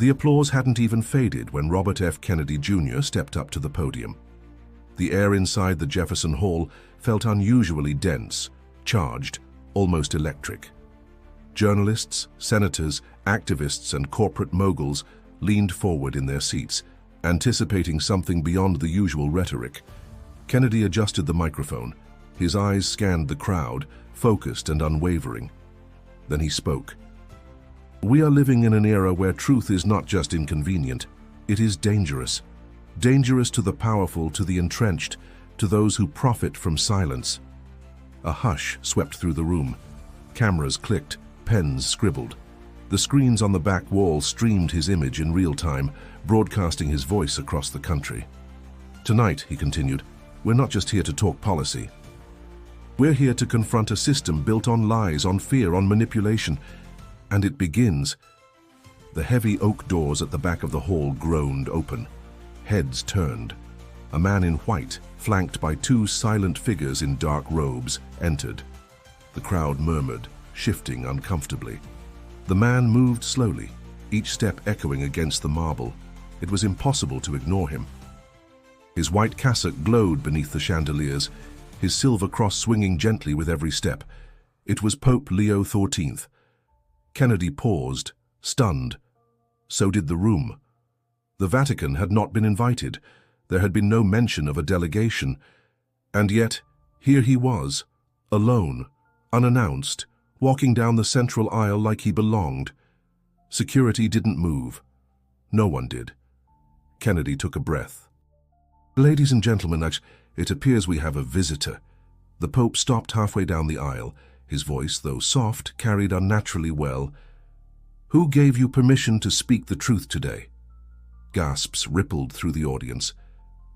The applause hadn't even faded when Robert F. Kennedy Jr. stepped up to the podium. The air inside the Jefferson Hall felt unusually dense, charged, almost electric. Journalists, senators, activists, and corporate moguls leaned forward in their seats, anticipating something beyond the usual rhetoric. Kennedy adjusted the microphone. His eyes scanned the crowd, focused and unwavering. Then he spoke. "We are living in an era where truth is not just inconvenient, it is dangerous. Dangerous to the powerful, to the entrenched, to those who profit from silence." A hush swept through the room. Cameras clicked, pens scribbled. The screens on the back wall streamed his image in real time, broadcasting his voice across the country. "Tonight," he continued, "we're not just here to talk policy. We're here to confront a system built on lies, on fear, on manipulation. And it begins." The heavy oak doors at the back of the hall groaned open. Heads turned. A man in white, flanked by two silent figures in dark robes, entered. The crowd murmured, shifting uncomfortably. The man moved slowly, each step echoing against the marble. It was impossible to ignore him. His white cassock glowed beneath the chandeliers, his silver cross swinging gently with every step. It was Pope Leo XIV. Kennedy paused, stunned. So did the room. The Vatican had not been invited. There had been no mention of a delegation. And yet, here he was, alone, unannounced, walking down the central aisle like he belonged. Security didn't move. No one did. Kennedy took a breath. "Ladies and gentlemen, it appears we have a visitor." The Pope stopped halfway down the aisle. His voice, though soft, carried unnaturally well. "Who gave you permission to speak the truth today?" Gasps rippled through the audience.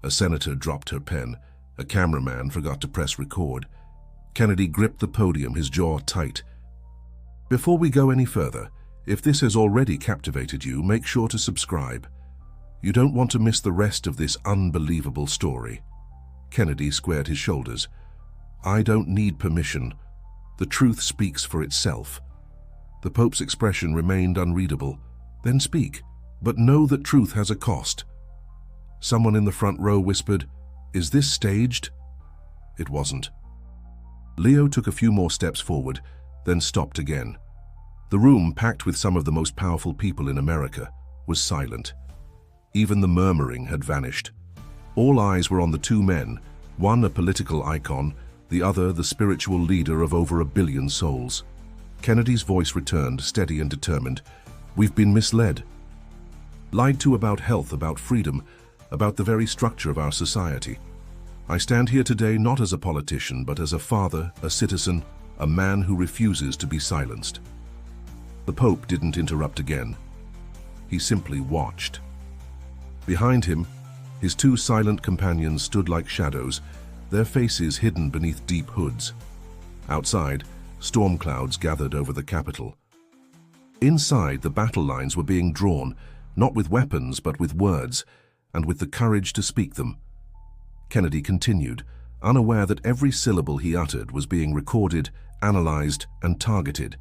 A senator dropped her pen. A cameraman forgot to press record. Kennedy gripped the podium, his jaw tight. "Before we go any further, if this has already captivated you, make sure to subscribe. You don't want to miss the rest of this unbelievable story." Kennedy squared his shoulders. "I don't need permission. The truth speaks for itself." The Pope's expression remained unreadable. "Then speak, but know that truth has a cost." Someone in the front row whispered, "Is this staged?" It wasn't. Leo took a few more steps forward, then stopped again. The room, packed with some of the most powerful people in America, was silent. Even the murmuring had vanished. All eyes were on the two men, one a political icon, the other the spiritual leader of over 1 billion souls. Kennedy's voice returned, steady and determined. "We've been misled. Lied to about health, about freedom, about the very structure of our society. I stand here today not as a politician, but as a father, a citizen, a man who refuses to be silenced." The Pope didn't interrupt again. He simply watched. Behind him, his two silent companions stood like shadows, their faces hidden beneath deep hoods. Outside, storm clouds gathered over the Capitol. Inside, the battle lines were being drawn, not with weapons but with words, and with the courage to speak them. Kennedy continued, unaware that every syllable he uttered was being recorded, analyzed, and targeted.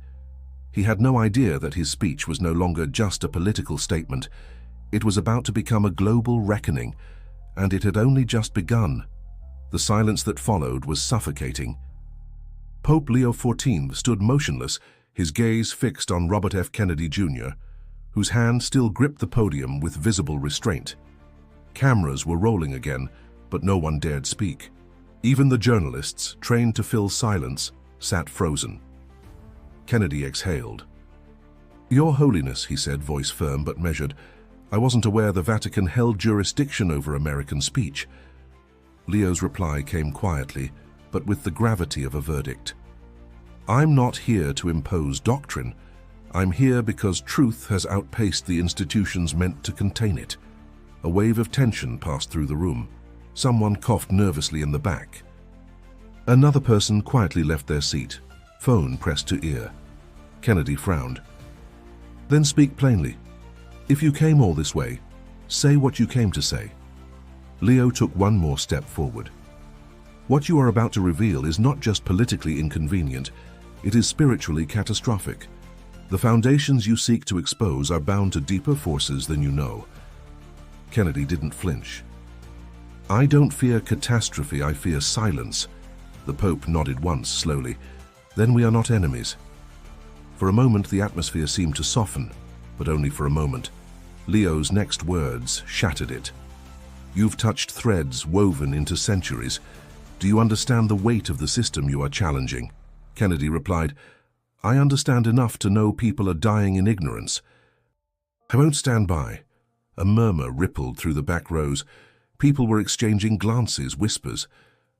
He had no idea that his speech was no longer just a political statement. It was about to become a global reckoning, and it had only just begun. The silence that followed was suffocating. Pope Leo XIV stood motionless, his gaze fixed on Robert F. Kennedy Jr., whose hand still gripped the podium with visible restraint. Cameras were rolling again, but no one dared speak. Even the journalists, trained to fill silence, sat frozen. Kennedy exhaled. "Your Holiness," he said, voice firm but measured, "I wasn't aware the Vatican held jurisdiction over American speech." Leo's reply came quietly, but with the gravity of a verdict. "I'm not here to impose doctrine. I'm here because truth has outpaced the institutions meant to contain it." A wave of tension passed through the room. Someone coughed nervously in the back. Another person quietly left their seat, phone pressed to ear. Kennedy frowned. "Then speak plainly. If you came all this way, say what you came to say." Leo took one more step forward. "What you are about to reveal is not just politically inconvenient, it is spiritually catastrophic. The foundations you seek to expose are bound to deeper forces than you know. Kennedy didn't flinch. I don't fear catastrophe, I fear silence. The Pope nodded once, slowly. Then we are not enemies. For a moment the atmosphere seemed to soften, but only for a moment. Leo's next words shattered it. You've touched threads woven into centuries. Do you understand the weight of the system you are challenging? Kennedy replied, I understand enough to know people are dying in ignorance. I won't stand by. A murmur rippled through the back rows. People were exchanging glances, whispers.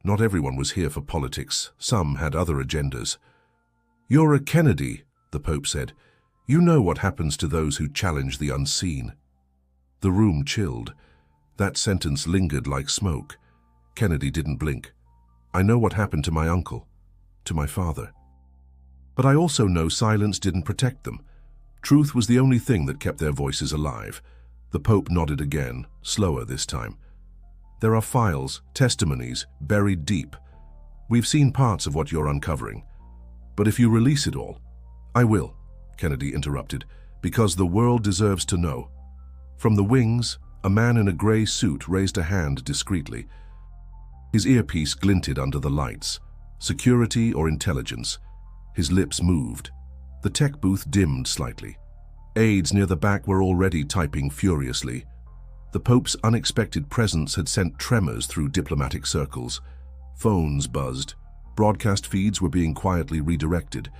Not everyone was here for politics. Some had other agendas. You're a Kennedy, the Pope said. You know what happens to those who challenge the unseen. The room chilled. That sentence lingered like smoke. Kennedy didn't blink. I know what happened to my uncle, to my father. But I also know silence didn't protect them. Truth was the only thing that kept their voices alive. The Pope nodded again, slower this time. There are files, testimonies, buried deep. We've seen parts of what you're uncovering. But if you release it all, I will, Kennedy interrupted, because the world deserves to know. From the wings, a man in a grey suit raised a hand discreetly. His earpiece glinted under the lights. Security or intelligence? His lips moved. The tech booth dimmed slightly. Aides near the back were already typing furiously. The Pope's unexpected presence had sent tremors through diplomatic circles. Phones buzzed. Broadcast feeds were being quietly redirected.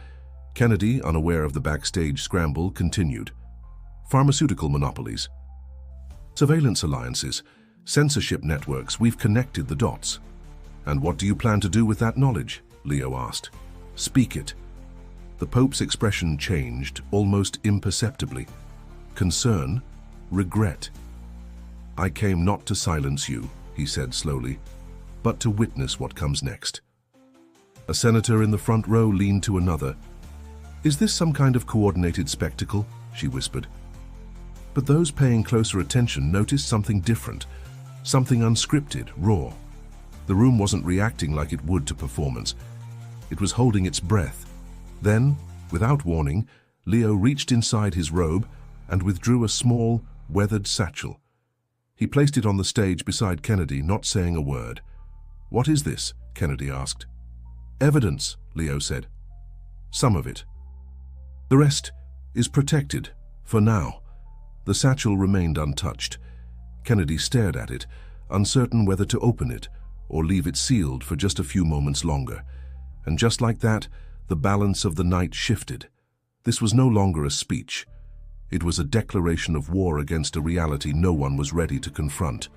Kennedy, unaware of the backstage scramble, continued. Pharmaceutical monopolies. Surveillance alliances. Censorship networks. We've connected the dots. And what do you plan to do with that knowledge? Leo asked. Speak it. The Pope's expression changed, almost imperceptibly. Concern, regret. I came not to silence you, he said slowly, but to witness what comes next. A senator in the front row leaned to another. Is this some kind of coordinated spectacle? She whispered. But those paying closer attention noticed something different, something unscripted, raw. The room wasn't reacting like it would to performance. It was holding its breath. Then, without warning, Leo reached inside his robe and withdrew a small, weathered satchel. He placed it on the stage beside Kennedy, not saying a word. What is this? Kennedy asked. Evidence, Leo said. Some of it. The rest is protected, for now. The satchel remained untouched. Kennedy stared at it, uncertain whether to open it or leave it sealed for just a few moments longer. And just like that, the balance of the night shifted. This was no longer a speech. It was a declaration of war against a reality no one was ready to confront.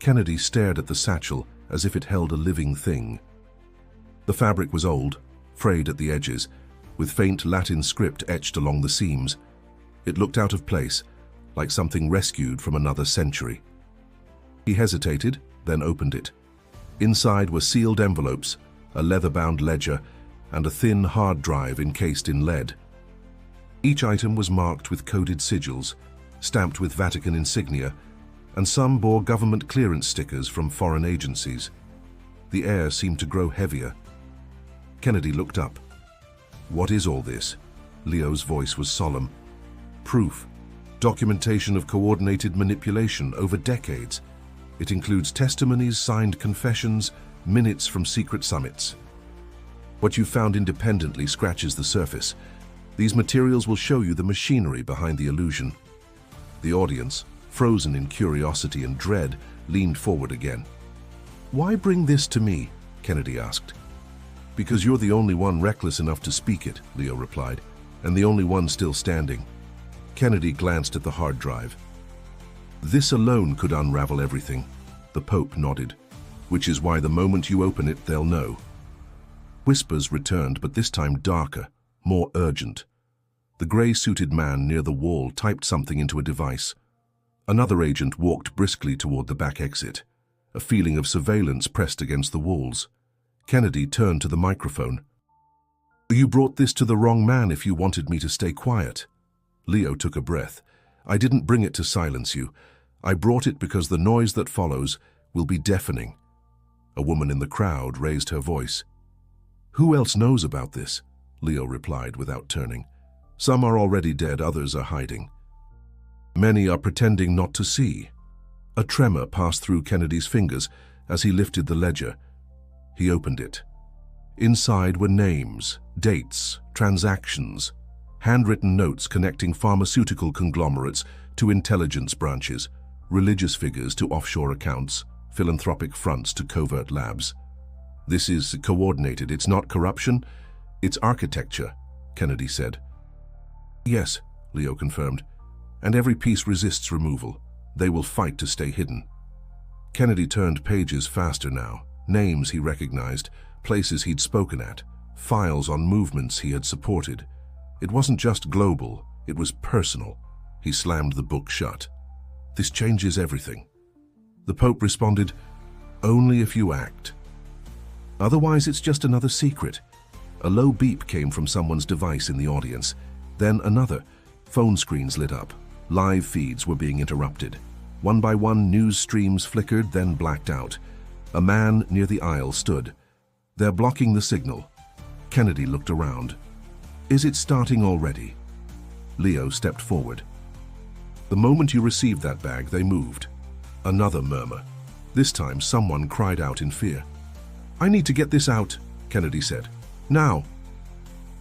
Kennedy stared at the satchel as if it held a living thing. The fabric was old, frayed at the edges, with faint Latin script etched along the seams. It looked out of place, like something rescued from another century. He hesitated, then opened it. Inside were sealed envelopes, a leather-bound ledger, and a thin hard drive encased in lead. Each item was marked with coded sigils, stamped with Vatican insignia, and some bore government clearance stickers from foreign agencies. The air seemed to grow heavier. Kennedy looked up. What is all this? Leo's voice was solemn. Proof. Documentation of coordinated manipulation over decades. It includes testimonies, signed confessions, minutes from secret summits. What you found independently scratches the surface. These materials will show you the machinery behind the illusion. The audience, frozen in curiosity and dread, leaned forward again. Why bring this to me? Kennedy asked. Because you're the only one reckless enough to speak it, Leo replied, and the only one still standing. Kennedy glanced at the hard drive. This alone could unravel everything. The Pope nodded. Which is why the moment you open it, they'll know. Whispers returned, but this time darker, more urgent. The grey-suited man near the wall typed something into a device. Another agent walked briskly toward the back exit. A feeling of surveillance pressed against the walls. Kennedy turned to the microphone. You brought this to the wrong man if you wanted me to stay quiet. Leo took a breath. I didn't bring it to silence you. I brought it because the noise that follows will be deafening. A woman in the crowd raised her voice. Who else knows about this? Leo replied without turning. Some are already dead, others are hiding. Many are pretending not to see. A tremor passed through Kennedy's fingers as he lifted the ledger. He opened it. Inside were names, dates, transactions, handwritten notes connecting pharmaceutical conglomerates to intelligence branches, religious figures to offshore accounts, philanthropic fronts to covert labs. This is coordinated. It's not corruption, it's architecture, Kennedy said. Yes, Leo confirmed, and every piece resists removal. They will fight to stay hidden. Kennedy turned pages faster now. Names he recognized, places he'd spoken at, files on movements he had supported. It wasn't just global, it was personal. He slammed the book shut. This changes everything. The Pope responded, "Only if you act. Otherwise, it's just another secret." A low beep came from someone's device in the audience. Then another. Phone screens lit up. Live feeds were being interrupted. One by one, news streams flickered, then blacked out. A man near the aisle stood. "They're blocking the signal." Kennedy looked around. "Is it starting already?" Leo stepped forward. "The moment you received that bag, they moved." Another murmur. This time, someone cried out in fear. "I need to get this out," Kennedy said. "Now."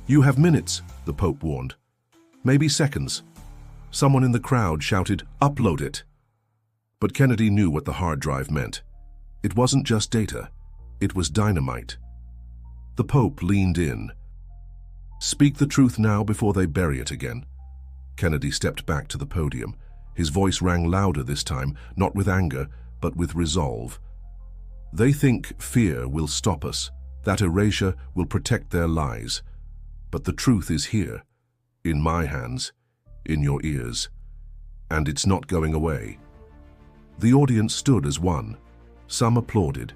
"You have minutes," the Pope warned. "Maybe seconds." Someone in the crowd shouted, "Upload it." But Kennedy knew what the hard drive meant. It wasn't just data, it was dynamite. The Pope leaned in. "Speak the truth now before they bury it again." Kennedy stepped back to the podium. His voice rang louder this time, not with anger, but with resolve. "They think fear will stop us, that erasure will protect their lies. But the truth is here, in my hands, in your ears. And it's not going away." The audience stood as one. Some applauded,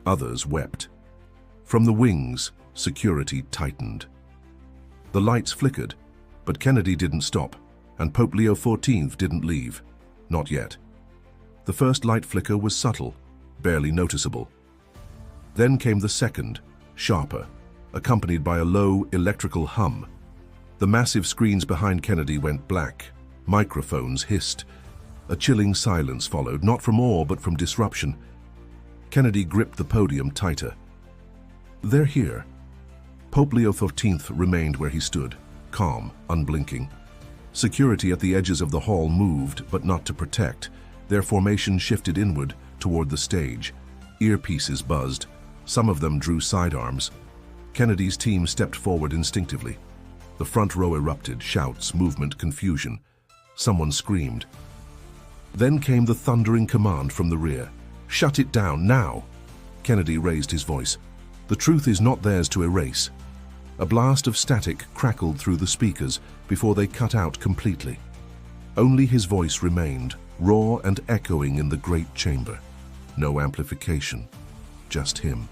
others wept. From the wings, security tightened. The lights flickered, but Kennedy didn't stop, and Pope Leo XIV didn't leave. Not yet. The first light flicker was subtle, barely noticeable. Then came the second, sharper, accompanied by a low electrical hum. The massive screens behind Kennedy went black. Microphones hissed. A chilling silence followed, not from awe but from disruption. Kennedy gripped the podium tighter. "They're here." Pope Leo XIV remained where he stood, calm, unblinking. Security at the edges of the hall moved, but not to protect. Their formation shifted inward, toward the stage. Earpieces buzzed. Some of them drew sidearms. Kennedy's team stepped forward instinctively. The front row erupted, shouts, movement, confusion. Someone screamed. Then came the thundering command from the rear. "Shut it down, now!" Kennedy raised his voice. "The truth is not theirs to erase." A blast of static crackled through the speakers before they cut out completely. Only his voice remained, raw and echoing in the great chamber. No amplification, just him.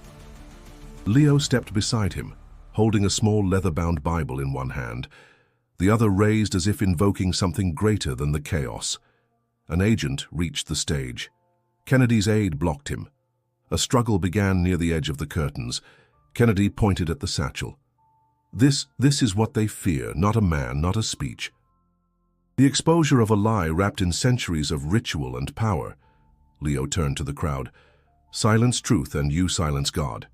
Leo stepped beside him, holding a small leather-bound Bible in one hand, the other raised as if invoking something greater than the chaos. An agent reached the stage. Kennedy's aide blocked him. A struggle began near the edge of the curtains. Kennedy pointed at the satchel. This is what they fear, not a man, not a speech. The exposure of a lie wrapped in centuries of ritual and power. Leo turned to the crowd. "Silence truth and you silence God."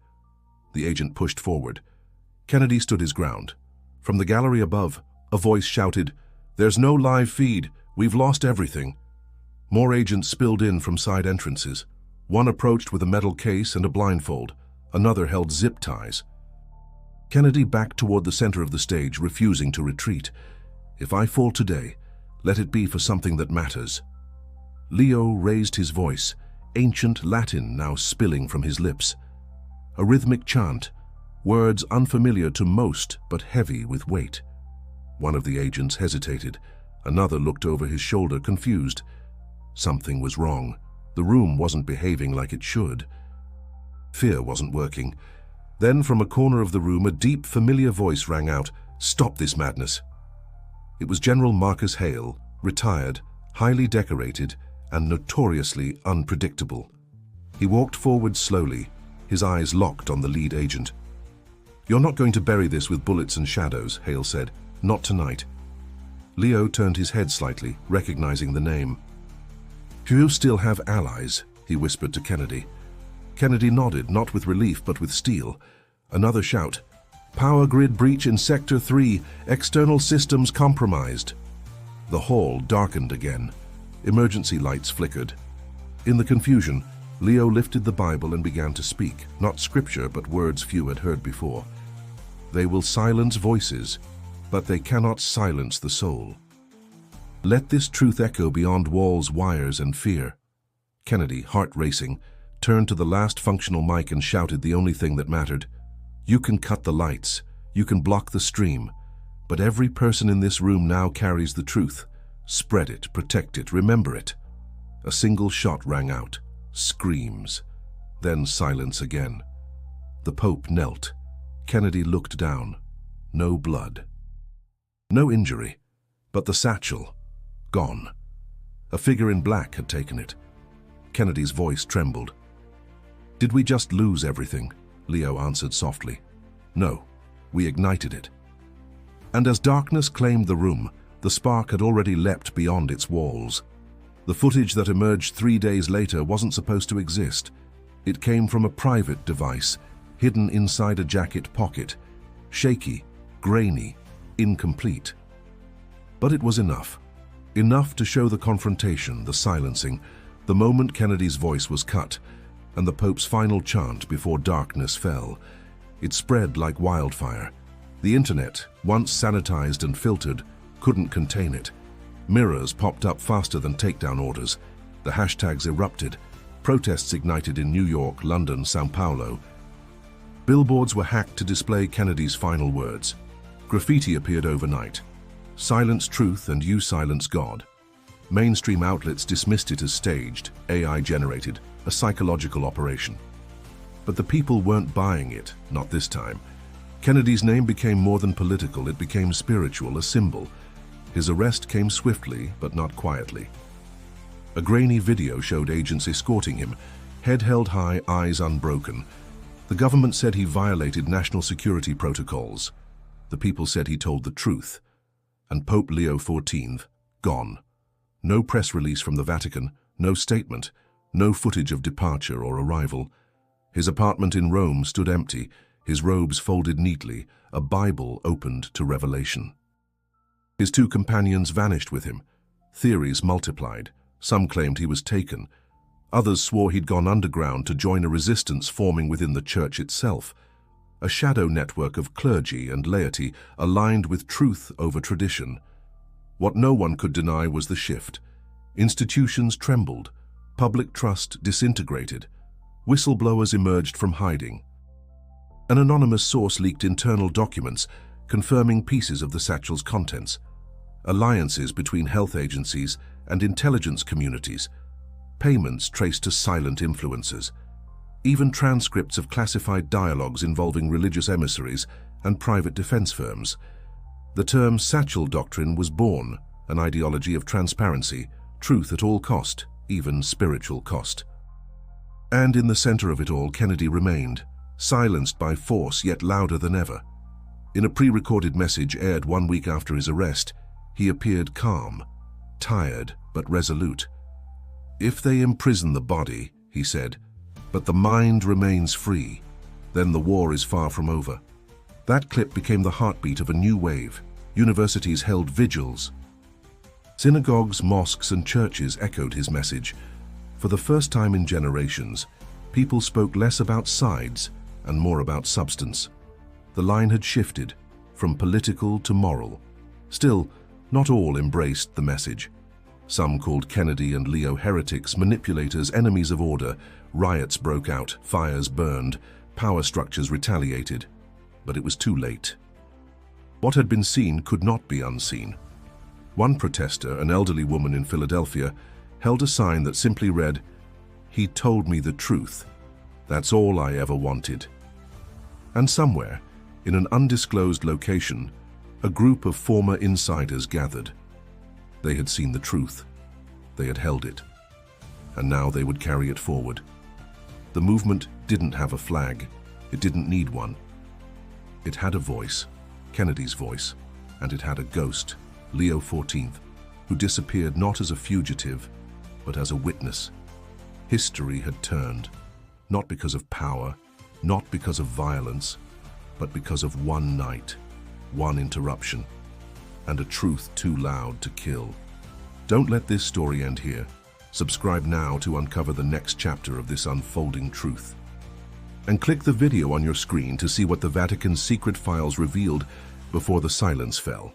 The agent pushed forward. Kennedy stood his ground. From the gallery above, a voice shouted, "There's no live feed. We've lost everything." More agents spilled in from side entrances. One approached with a metal case and a blindfold. Another held zip ties. Kennedy backed toward the center of the stage, refusing to retreat. "If I fall today, let it be for something that matters." Leo raised his voice, ancient Latin now spilling from his lips. A rhythmic chant, words unfamiliar to most but heavy with weight. One of the agents hesitated. Another looked over his shoulder, confused. Something was wrong. The room wasn't behaving like it should. Fear wasn't working. Then from a corner of the room, a deep, familiar voice rang out, "Stop this madness." It was General Marcus Hale, retired, highly decorated, and notoriously unpredictable. He walked forward slowly, his eyes locked on the lead agent. "You're not going to bury this with bullets and shadows," Hale said. "Not tonight. Leo turned his head slightly, recognizing the name. "Do you still have allies?" he whispered to Kennedy. Kennedy nodded, not with relief but with steel. Another shout. "Power grid breach in Sector 3. External systems compromised." The hall darkened again. Emergency lights flickered. In the confusion, Leo lifted the Bible and began to speak, not scripture but words few had heard before. "They will silence voices, but they cannot silence the soul. Let this truth echo beyond walls, wires, and fear." Kennedy, heart racing, turned to the last functional mic and shouted the only thing that mattered. "You can cut the lights, you can block the stream, but every person in this room now carries the truth. Spread it, protect it, remember it." A single shot rang out. Screams. Then silence again. The Pope knelt. Kennedy looked down. No blood. No injury, but the satchel. Gone. A figure in black had taken it. Kennedy's voice trembled. "Did we just lose everything?" Leo answered softly. "No, we ignited it." And as darkness claimed the room, the spark had already leapt beyond its walls. The footage that emerged 3 days later wasn't supposed to exist. It came from a private device, hidden inside a jacket pocket. Shaky, grainy, incomplete. But it was enough. Enough to show the confrontation, the silencing, the moment Kennedy's voice was cut, and the Pope's final chant before darkness fell. It spread like wildfire. The internet, once sanitized and filtered, couldn't contain it. Mirrors popped up faster than takedown orders. The hashtags erupted. Protests ignited in New York, London, São Paulo. Billboards were hacked to display Kennedy's final words. Graffiti appeared overnight. "Silence truth and you silence God." Mainstream outlets dismissed it as staged, AI-generated, a psychological operation. But the people weren't buying it, not this time. Kennedy's name became more than political, it became spiritual, a symbol. His arrest came swiftly, but not quietly. A grainy video showed agents escorting him, head held high, eyes unbroken. The government said he violated national security protocols. The people said he told the truth. And Pope Leo XIV, gone. No press release from the Vatican, no statement, no footage of departure or arrival. His apartment in Rome stood empty, his robes folded neatly, a Bible opened to revelation. His 2 companions vanished with him. Theories multiplied. Some claimed he was taken. Others swore he'd gone underground to join a resistance forming within the church itself. A shadow network of clergy and laity aligned with truth over tradition. What no one could deny was the shift. Institutions trembled. Public trust disintegrated. Whistleblowers emerged from hiding. An anonymous source leaked internal documents confirming pieces of the satchel's contents. Alliances between health agencies and intelligence communities. Payments traced to silent influencers. Even transcripts of classified dialogues involving religious emissaries and private defense firms. The term satchel doctrine was born, an ideology of transparency, truth at all cost, even spiritual cost. And in the center of it all, Kennedy remained, silenced by force yet louder than ever. In a pre-recorded message aired 1 week after his arrest, he appeared calm, tired but resolute. "If they imprison the body," he said, "but the mind remains free, then the war is far from over." That clip became the heartbeat of a new wave. Universities held vigils. Synagogues, mosques, and churches echoed his message. For the first time in generations, people spoke less about sides and more about substance. The line had shifted from political to moral. Still, not all embraced the message. Some called Kennedy and Leo heretics, manipulators, enemies of order. Riots broke out, fires burned, power structures retaliated. But it was too late. What had been seen could not be unseen. One protester, an elderly woman in Philadelphia, held a sign that simply read, "He told me the truth. That's all I ever wanted." And somewhere, in an undisclosed location, a group of former insiders gathered. They had seen the truth. They had held it. And now they would carry it forward. The movement didn't have a flag. It didn't need one. It had a voice, Kennedy's voice, and it had a ghost, Leo XIV, who disappeared not as a fugitive, but as a witness. History had turned, not because of power, not because of violence, but because of one night, one interruption, and a truth too loud to kill. Don't let this story end here. Subscribe now to uncover the next chapter of this unfolding truth. And click the video on your screen to see what the Vatican's secret files revealed before the silence fell.